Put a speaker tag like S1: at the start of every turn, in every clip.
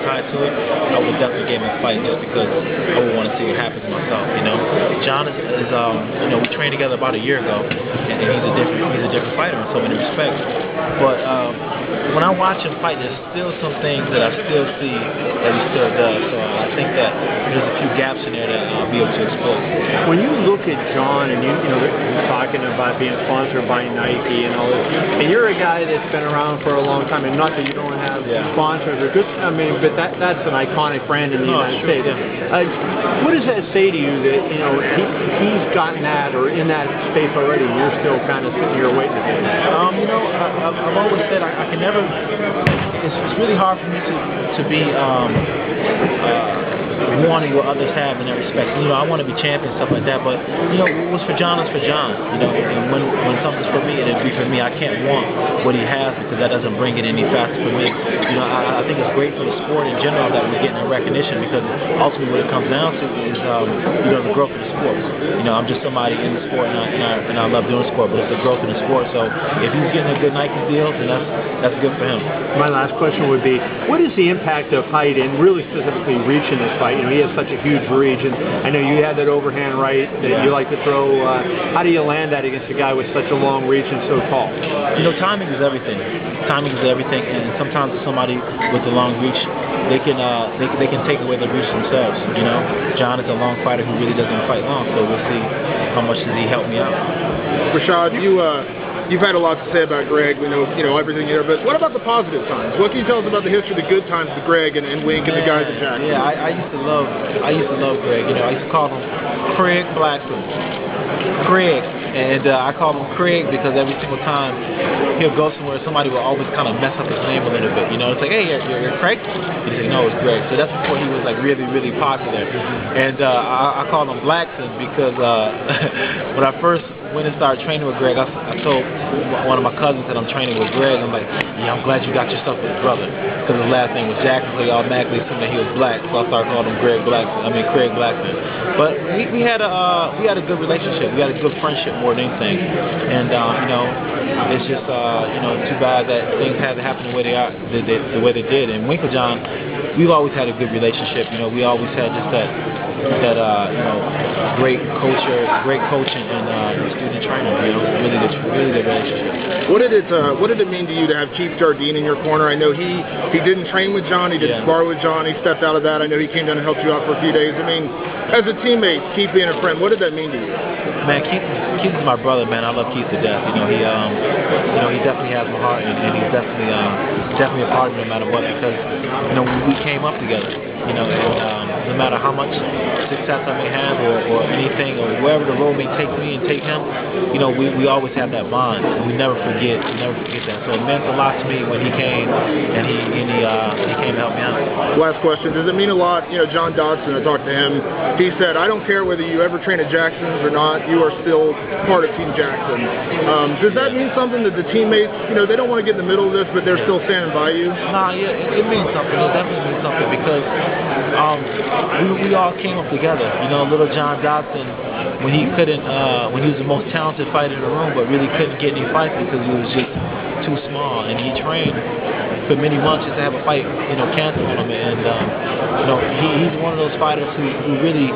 S1: tied to it, I would definitely give him a fight just because I would want to see what happens myself. John is we trained together about a year ago, and he's a different fighter in so many respects. But when I watch him fight, there's still some things that I still see that he still does. So I think that there's a few gaps in there that I'll be able to exploit.
S2: When you look at John and you're talking about being sponsored by Nike and all this, and you're a guy that's been around for a long time, and not that you don't have sponsors or good, but that's an iconic brand in the United States. Yeah. What does that say to you that he's gotten that or in that space already? And you're still kind of sitting here waiting to get it.
S1: I've always said I can never. It's really hard for me to be wanting what others have in that respect. I want to be champion, stuff like that, but what's for John is for John. And when something's for me, it'll be for me. I can't want what he has because that doesn't bring it any faster for me. I think it's great for the sport in general that we're getting a recognition because ultimately what it comes down to is the growth of the sport. I'm just somebody in the sport and I love doing sport, but it's the growth of the sport. So if he's getting a good Nike deal, then that's good for him.
S2: My last question would be, what is the impact of height and really specifically reach in this fight? He has such a huge reach, and I know you had that overhand right that you like to throw. How do you land that against a guy with such a long reach and so tall?
S1: Timing is everything. Timing is everything, and sometimes somebody with a long reach, they can take away the reach themselves. John is a long fighter who really doesn't fight long, so we'll see how much does he help me out.
S3: Rashad, you've had a lot to say about Greg. We know everything there, but what about the positive times? What can you tell us about the history of the good times with Greg and Wink and the guys at Jackson?
S1: Yeah, I used to love Greg. I used to call him Craig Blackson. Craig. And I call him Craig because every single time he'll go somewhere, somebody will always kind of mess up his name a little bit. It's like, hey, you're Craig? He's like, no, it's Greg. So that's before he was like really, really popular. And I called him Blackson because when I first went and started training with Greg, I told one of my cousins that I'm training with Greg, I'm like, yeah, I'm glad you got yourself a brother. Because his last name was Jackson, so he automatically assumed that he was black. So I started calling him Craig Blackson. But we had a good relationship. We had a good friendship more than anything. And it's just too bad that things had to happen the way they did. And Wink and John, we've always had a good relationship. We always had just that great culture, great coaching and student training. Really good relationship.
S3: What did it mean to you to have Chief Jardine in your corner? I know he didn't train with John, he didn't spar with John, he stepped out of that. I know he came down and helped you out for a few days. I mean, as a teammate, Keith being a friend, what did that mean to you?
S1: Man, Keith is my brother, man. I love Keith to death. He definitely has my heart, and he's definitely a part of me no matter what because we came up together. And no matter how much success I may have or anything or wherever the road may take me and take him, we always have that bond. And we never forget that. So it meant a lot to me when he came and he came to help me out.
S3: Last question: does it mean a lot? John Dodson, I talked to him. He said, "I don't care whether you ever train at Jackson's or not. You are still part of Team Jackson." Does that mean something that the teammates, they don't want to get in the middle of this, but they're still standing by you?
S1: Nah, yeah, it means something. It definitely means something because we all came up together. Little John Dodson, when he was the most talented fighter in the room, but really couldn't get any fights because he was just too small, and he trained for many months just to have a fight, canceled on him, and he's one of those fighters who really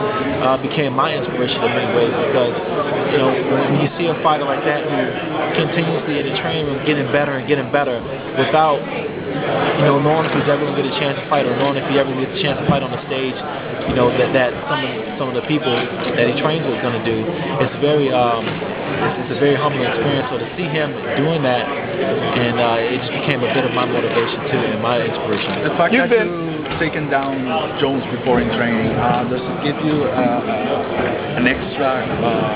S1: became my inspiration in many ways because when you see a fighter like that who continuously in the training room getting better without knowing if he's ever going to get a chance to fight or knowing if he ever gets a chance to fight on the stage, that some of the people that he trains with are going to do. It's it's a very humbling experience. So to see him doing that, and it just became a bit of my motivation too and my inspiration.
S4: The fact that you taken down Jones before in training, does it give you an extra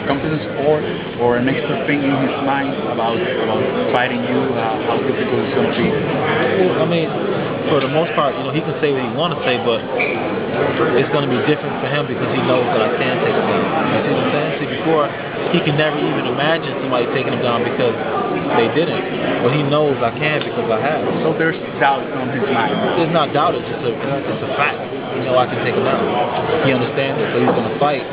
S4: confidence or an extra thing in his mind about fighting you? How difficult it's going to be?
S1: Well, I mean, for the most part, he can say what he want to say, but it's going to be different for him because he knows that I can take him down. You see what I'm saying? See, before, he can never even imagine somebody taking him down because they didn't. But he knows I can because I have.
S4: So there's doubt on his mind.
S1: There's not doubt, it's a fact. I can take him out. He understands it, so he's going to fight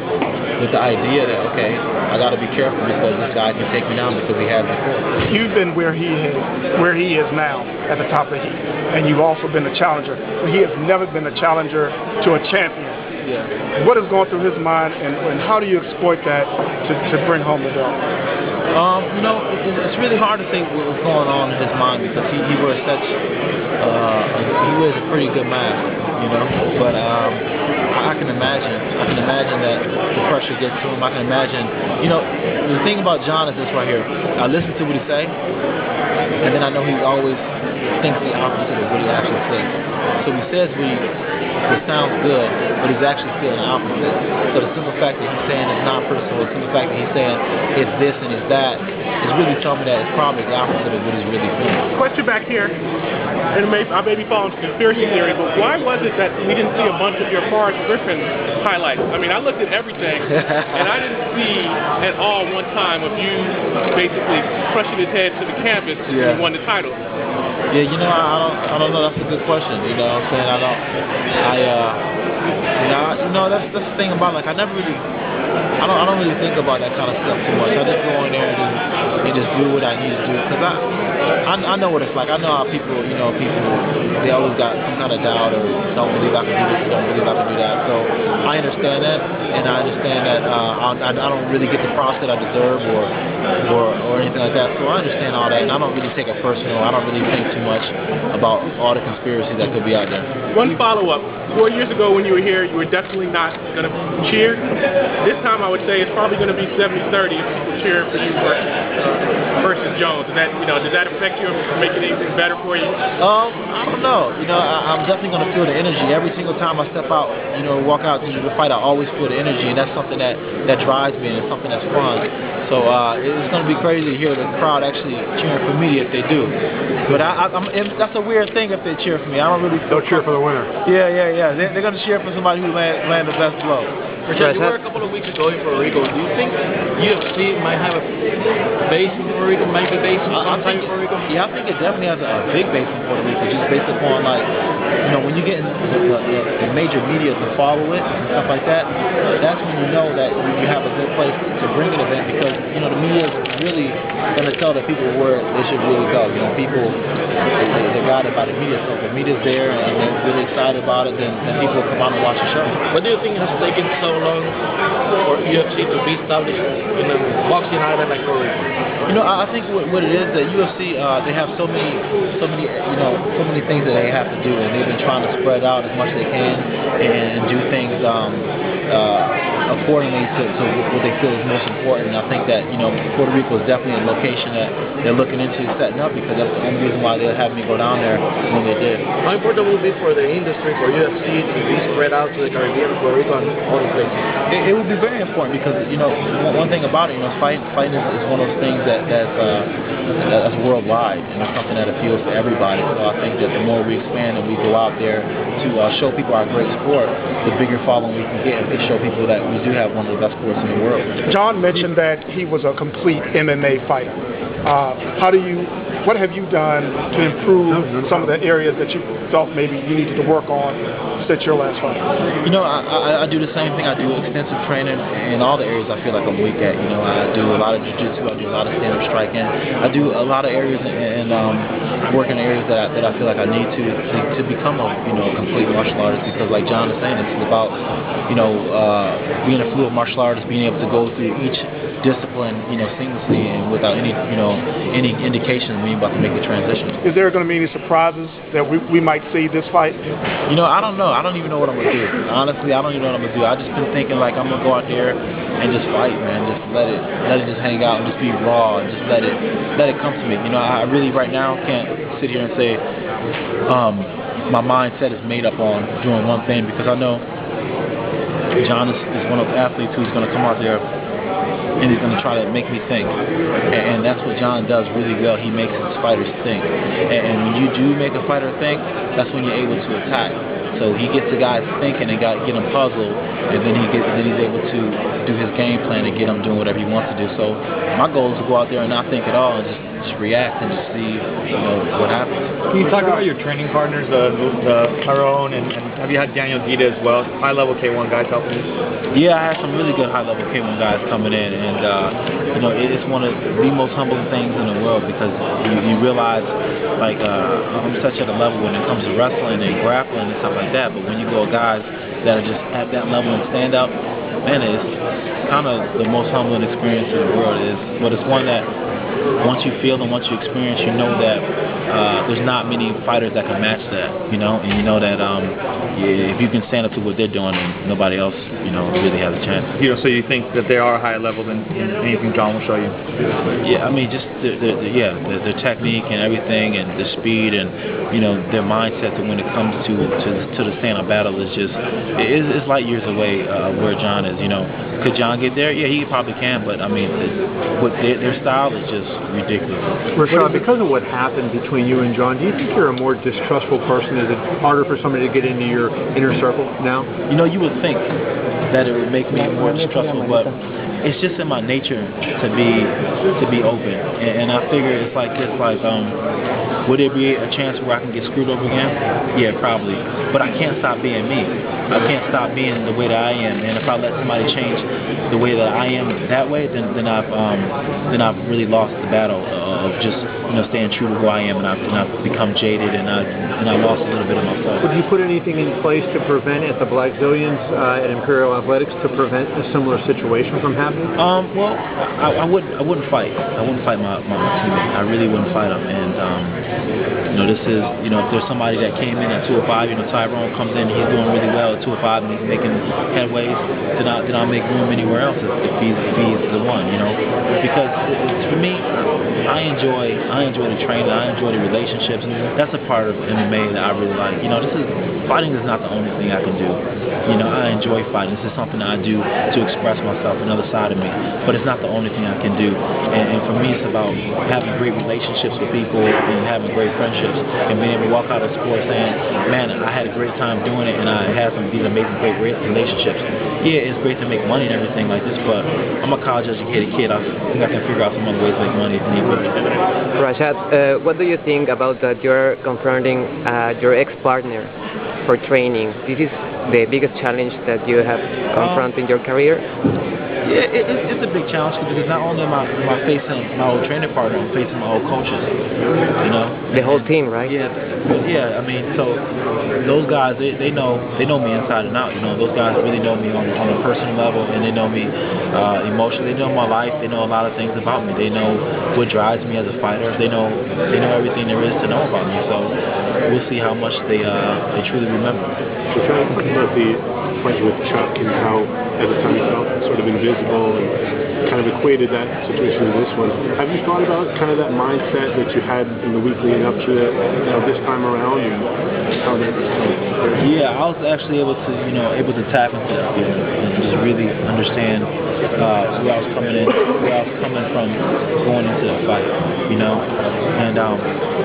S1: with the idea that, okay, I got to be careful because this guy can take me down because he has before.
S5: You've been where he is now at the top of the heap, and you've also been a challenger. But he has never been a challenger to a champion.
S1: Yeah.
S5: What is going through his mind, and how do you exploit that to bring home the belt?
S1: It's really hard to think what was going on in his mind because he wears such he wears a pretty good mask, But I can imagine that the pressure gets to him. I can imagine, the thing about John is this right here. I listen to what he say, and then I know he always thinks the opposite of what he actually says. So he says what sounds good, but he's actually feeling the opposite. So the simple fact that he's saying it's not personal, the simple fact that he's saying it's this and it's that, is really telling me that it's probably the opposite of what he's really feeling.
S6: Question back here, and I may be following conspiracy theory, but why was it that we didn't see a bunch of your Forrest Griffin highlights? I mean, I looked at everything, and I didn't see at all one time of you basically crushing his head to the canvas when you won the title.
S1: Yeah, I don't know. That's a good question. You know what I'm saying? That's the thing about I don't really think about that kind of stuff too much. I just go in there and just do what I need to do because I know what it's like. I know how people, they always got some kind of doubt or don't believe I can do this, don't believe I can do that. So I understand that, and I understand that I don't really get the props that I deserve or anything like that. So I understand all that, and I don't really take it personal. I don't really think too much about all the conspiracies that could be out there.
S6: One follow-up. 4 years ago when you were here, you were definitely not going to cheer. This time I would say it's probably going to be 70-30 if people cheer for you versus Jones. Does that affect you or make it anything better for you?
S1: I don't know. I'm definitely going to feel the energy. Every single time I step out, walk out to the fight, I always feel the energy, and that's something that drives me, and it's something that's fun. So it's going to be crazy to hear the crowd actually cheering for me if they do. But that's a weird thing if they cheer for me. I don't really feel...
S5: They'll cheer for the winner.
S1: Yeah. They're going to cheer for somebody who land the best blow.
S2: Rashad, you were a couple of weeks ago in Puerto Rico. Do you think UFC might have a base in Puerto Rico, might be based in sometime in Puerto Rico?
S1: Yeah, I think it definitely has a big base in Puerto Rico, just based upon when you get in the major media to follow it and stuff like that, that's when you know that you have a good place to bring an event because, the media is really going to tell the people where they should really go. People, they're guided by the media, so if the media's there and they're really excited about it, then people will come out and watch the show.
S2: What do you think has taken so long for UFC to be established in a boxing island like Puerto Rico?
S1: I think what it is that UFC they have so many things that they have to do, and they've been trying to spread out as much as they can and do things accordingly to what they feel is most important. And I think that Puerto Rico is definitely a location that they're looking into setting up because that's the only reason why they're having me go down there when they did.
S2: How important will it be for the industry, for UFC, to be spread out to the Caribbean, Puerto Rico, and other places?
S1: It would be very important because one thing about it, fighting is one of those things that's worldwide, and it's something that appeals to everybody. So I think that the more we expand and we go out there to show people our great sport, the bigger following we can get and show people that we do have one of the best sports in the world.
S5: John mentioned that he was a complete MMA fighter. What have you done to improve some of the areas that you felt maybe you needed to work on since your last fight?
S1: I do the same thing. I do extensive training in all the areas I feel like I'm weak at. I do a lot of jiu-jitsu. I do a lot of stand-up striking. I do a lot of areas and work in areas that I feel like I need to become a complete martial artist because, like John is saying, it's about being a fluid martial artist, being able to go through each discipline seamlessly and without any indication of me about to make the transition.
S5: Is there going to be any surprises that we might see this fight?
S1: I don't know. I don't even know what I'm going to do. Honestly, I don't even know what I'm going to do. I just been thinking I'm going to go out there and just fight, man. Just let it just hang out and just be raw and just let it come to me. I really right now can't sit here and say my mindset is made up on doing one thing because I know John is one of the athletes who's going to come out there and he's going to try to make me think. And that's what John does really well. He makes his fighters think. And when you do make a fighter think, that's when you're able to attack. So he gets the guys thinking and get them puzzled, and then he's able to do his game plan and get them doing whatever he wants to do. So my goal is to go out there and not think at all and just just react and just see what happens.
S2: Can you talk about your training partners, Tyrone, and have you had Daniel Guida as well? High-level K1 guys helping you?
S1: Yeah, I had some really good high-level K1 guys coming in, and it's one of the most humbling things in the world because you realize, like, I'm such at a level when it comes to wrestling and grappling and stuff like that, but when you go with guys that are just at that level and stand up, man, it's kind of the most humbling experience in the world. But it's one that once you feel and once you experience, you know that there's not many fighters that can match that, and you know that if you can stand up to what they're doing, then nobody else, really has a chance.
S2: So you think that they are higher level than anything John will show you?
S1: Yeah, I mean, just their technique and everything, and the speed, and their mindset when it comes to the stand-up battle is just it's light years away where John is. Could John get there? Yeah, he probably can, but I mean, their style is just ridiculous.
S2: Rashad, because of what happened between you and John, do you think you're a more distrustful person? Is it harder for somebody to get into your inner circle now?
S1: You would think that it would make me more distrustful, but it's just in my nature to be open, and I figure it's like this, would there be a chance where I can get screwed over again? Yeah, probably, but I can't stop being me. I can't stop being the way that I am, and if I let somebody change the way that I am that way, then I've really lost the battle of just staying true to who I am, and I've become jaded, and I lost a little bit of myself.
S2: Would you put anything in place to prevent at the Black Zillions at Imperial Athletics to prevent a similar situation from happening?
S1: Well, I wouldn't fight. I wouldn't fight my teammate. I really wouldn't fight him, and this is if there's somebody that came in at 205, Tyrone comes in, he's doing really well at 205 and he's making headways, then I'll make room anywhere else if he's the one, because for me, I enjoy the training, I enjoy the relationships, and that's a part of MMA that I really like. Fighting is not the only thing I can do. I enjoy fighting. This is something that I do to express myself, another side of me, but it's not the only thing I can do. And for me, it's about having great relationships with people and having great friendships and being able to walk out of sport saying, man, I had a great time doing it and I had these amazing, great relationships. Yeah, it's great to make money and everything like this, but I'm a college-educated kid. I think I can figure out some other ways to make money if need be.
S7: Rashad, what do you think about that you're confronting your ex-partner for training? This is the biggest challenge that you have confronted in your career?
S1: Yeah, it's a big challenge because not only am I facing my old training partner, I'm facing my old coaches.
S7: The whole team, right?
S1: Yeah. I mean, so those guys, they know me inside and out. Those guys really know me on a personal level, and they know me emotionally. They know my life. They know a lot of things about me. They know what drives me as a fighter. They know everything there is to know about me. So we'll see how much they truly remember.
S8: We're trying to talk about the fight with Chuck and how at the time you felt sort of invisible and kind of equated that situation to this one. Have you thought about kind of that mindset that you had in the week leading up to it, this time around, and how that was going?
S1: Yeah, I was actually able to tap into that feeling and just really understand where I was coming from going into the fight, and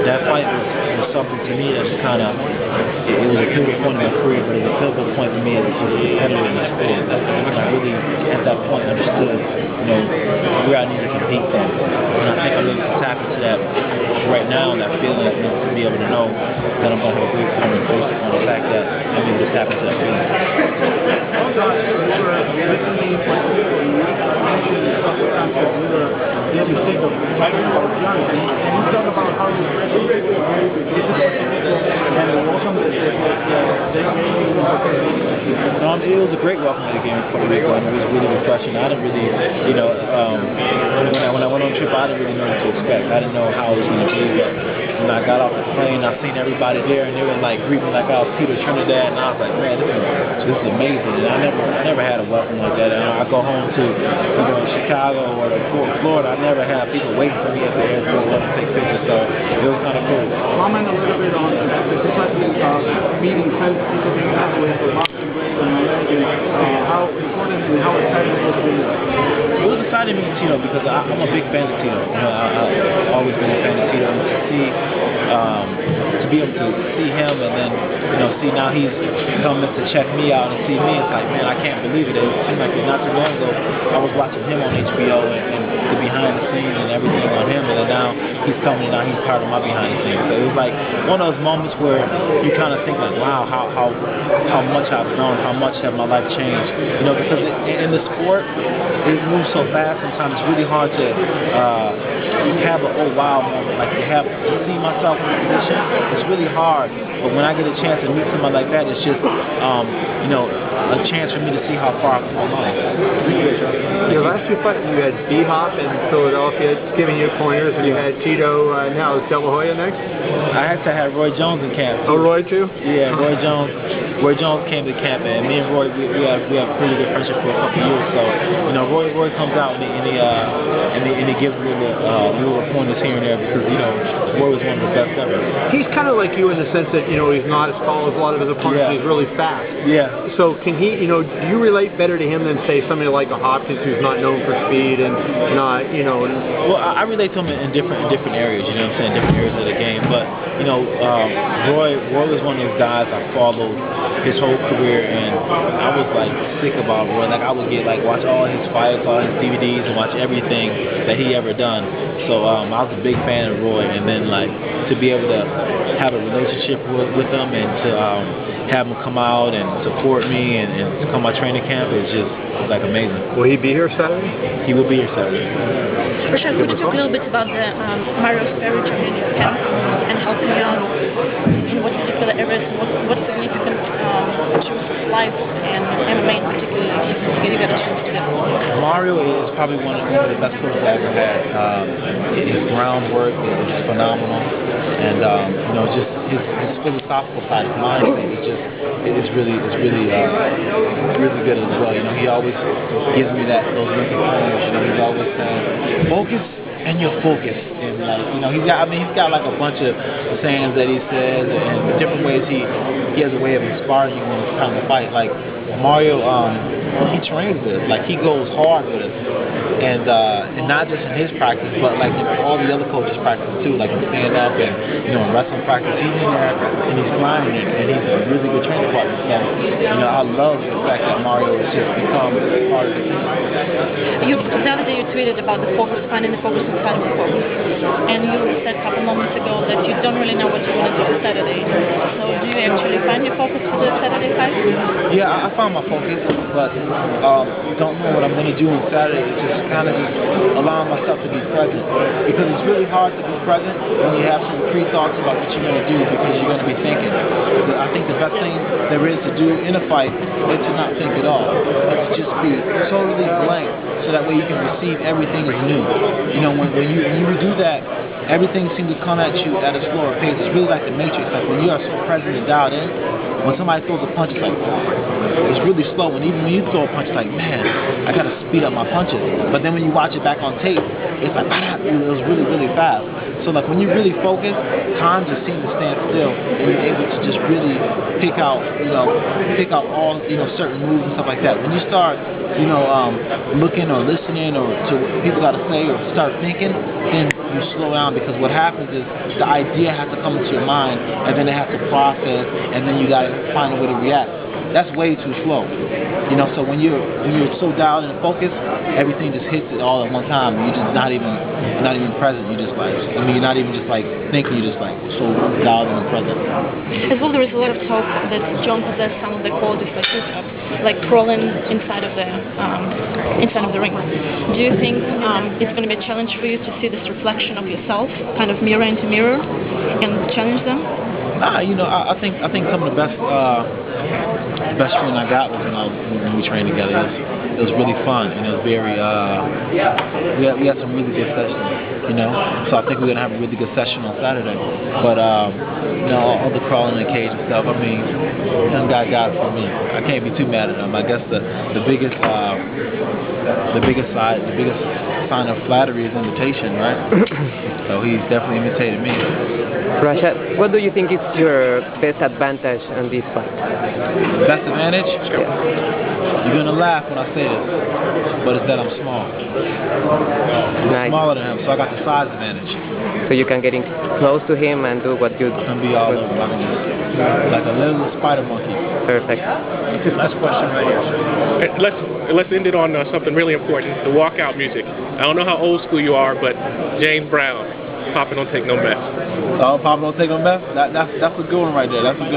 S1: that fight was something to me that was kind of, it was a pivotal point in my career, but it was a pivotal point for me as a competitor in the sport. And I really, at that point, understood, where I needed to compete from. And I think I'm able to tap into that right now, and that feeling, to be able to know that I'm going to have a great time and based on the fact that I'm able to tap into that feeling. It was a great welcome to the game in Puerto Rico, and it was really refreshing. I didn't really, when I went on the trip, I didn't really know what to expect. I didn't know how it was going to be, but when I got off the plane, I seen everybody there, and they were like greeting me like I was Peter Trinidad, and I was like, man, this is amazing. And I never had a welcome like that. And I go home to Chicago or Florida, I never had people waiting for me at the airport to take pictures, so it was kind of cool.
S8: Comment a little bit on the meeting people you have with the boxing and how important and how exciting it was to be.
S1: It was exciting to me, Tito, because I'm a big fan of Tito. I've always been a fan of Tito. And to be able to see him and then see see now he's coming to check me out and see me. It's like, man, I can't believe it. It seemed like not too long ago I was watching him on HBO and the behind the scenes and everything on him, and then now he's coming and now he's part of my behind the scenes. So it was like one of those moments where you kind of think like, wow, how much I've grown, how much have my life changed. You know, because in the sport, it moves so fast. Sometimes it's really hard to have an oh wow moment, like to see myself in a position. It's really hard. But when I get a chance to meet somebody like that, it's just you know, a chance for me to see how far I've come along.
S2: Your last two fights, you had B-Hop in Philadelphia giving you pointers, and you had Tito now. Is De La Hoya next?
S1: I actually had Roy Jones in camp.
S2: Oh, Roy too?
S1: Yeah, Roy Jones. Roy Jones came to camp, and me and Roy, we have pretty good friendship for a couple years. So, you know, Roy comes out and he gives little pointers here and there because, you know, Roy was one of the best ever.
S2: He's kind of like you in the sense that, you know, he's not as tall as a lot of his opponents.
S1: Yeah.
S2: He's really fast.
S1: Yeah.
S2: So can he, you know, do you relate better to him than, say, somebody like a Hopkins who's not known for speed and not, you know?
S1: Well, I relate to him in different areas, you know what I'm saying, different areas of the game. But, you know, Roy was one of those guys I followed his whole career, and I was like sick about Roy. Like I would watch all his fights, all his DVDs, and watch everything that he ever done. So I was a big fan of Roy, and then like to be able to have a relationship with him and to have him come out and support me and to come to my training camp is just like amazing.
S2: Will he be here Saturday?
S1: He will be here Saturday.
S9: Rashad, could you talk a little bit about the Mario Sperry training camp and helping you out in what particular areas, what significant life and MMA in particular you got a chance to get?
S1: Mario is probably one of the best coaches I ever had. His groundwork is phenomenal, and you know, just his philosophical side, his mindset it's really good as well. You know, he always gives me those little pointers. You know, he's always saying, focus and you're focused. And like, you know, he's got like a bunch of sayings that he says and different ways he has a way of inspiring you when it's time to fight. Like Mario, he trains us. Like he goes hard with us. And not just in his practice, but like in all the other coaches' practice too, like in stand-up and, you know, in wrestling practice. He's in there and he's flying it, and he's a really good training partner. So, you know, I love the fact that Mario has just become part of the team.
S9: The other day you tweeted about the focus, finding the focus and finding the focus. And you said a couple moments ago that you don't really know what you want to do on Saturday. So do you actually find your focus for the Saturday fight?
S1: Yeah, I found my focus, but don't know what I'm going to do on Saturday. It's just kind of just allowing myself to be present, because it's really hard to be present when you have some pre-thoughts about what you're going to do, because you're going to be thinking. I think the best thing there is to do in a fight is to not think at all. It's just be totally blank, so that way you can receive everything as new. You know, when you do that, everything seems to come at you at a slower pace. It's really like the Matrix. Like when you are so present and dialed in, when somebody throws a punch, it's like, it's really slow. And even when you throw a punch, it's like, man, I got to speed up my punches. But then when you watch it back on tape, it's like, it was really, really fast. So like when you really focus, time just seems to stand still, and you're able to just really pick out all, you know, certain moves and stuff like that. When you start, you know, looking or listening or to what people got to say or start thinking, then you slow down, because what happens is the idea has to come into your mind, and then it has to process, and then you got to find a way to react. That's way too slow. You know, so when you're so dialed in and focused, everything just hits it all at one time. You're just not even present. You just like, I mean, you're not even just like thinking. You're just like so dialed in and present.
S9: As well, there is a lot of talk that John possessed some of the qualities like crawling inside of the ring. Do you think it's going to be a challenge for you to see this reflection of yourself, kind of mirror into mirror, and challenge them?
S1: Nah, you know, I think some of the best feeling I got was when we trained together. It was really fun, and it was very. We had some really good sessions, you know. So I think we're gonna have a really good session on Saturday. But you know, all the crawling in the cage and stuff. I mean, young guy got it for me. I can't be too mad at him. I guess the biggest sign of flattery is invitation, right? So he's definitely imitated me.
S7: Rashad, what do you think is your best advantage in this fight?
S1: Best advantage? You're gonna laugh when I say this, but it's that I'm small. I'm smaller than him, so I got the size advantage.
S7: So you can get in close to him and do what you do.
S1: And be all over like a little spider monkey.
S7: Perfect.
S6: Last question right here. Let's end it on something really important, the walkout music. I don't know how old school you are, but James Brown, Papa Don't Take No Mess.
S1: Oh, Papa Don't Take No Mess? That's a good one right there. That's a good one.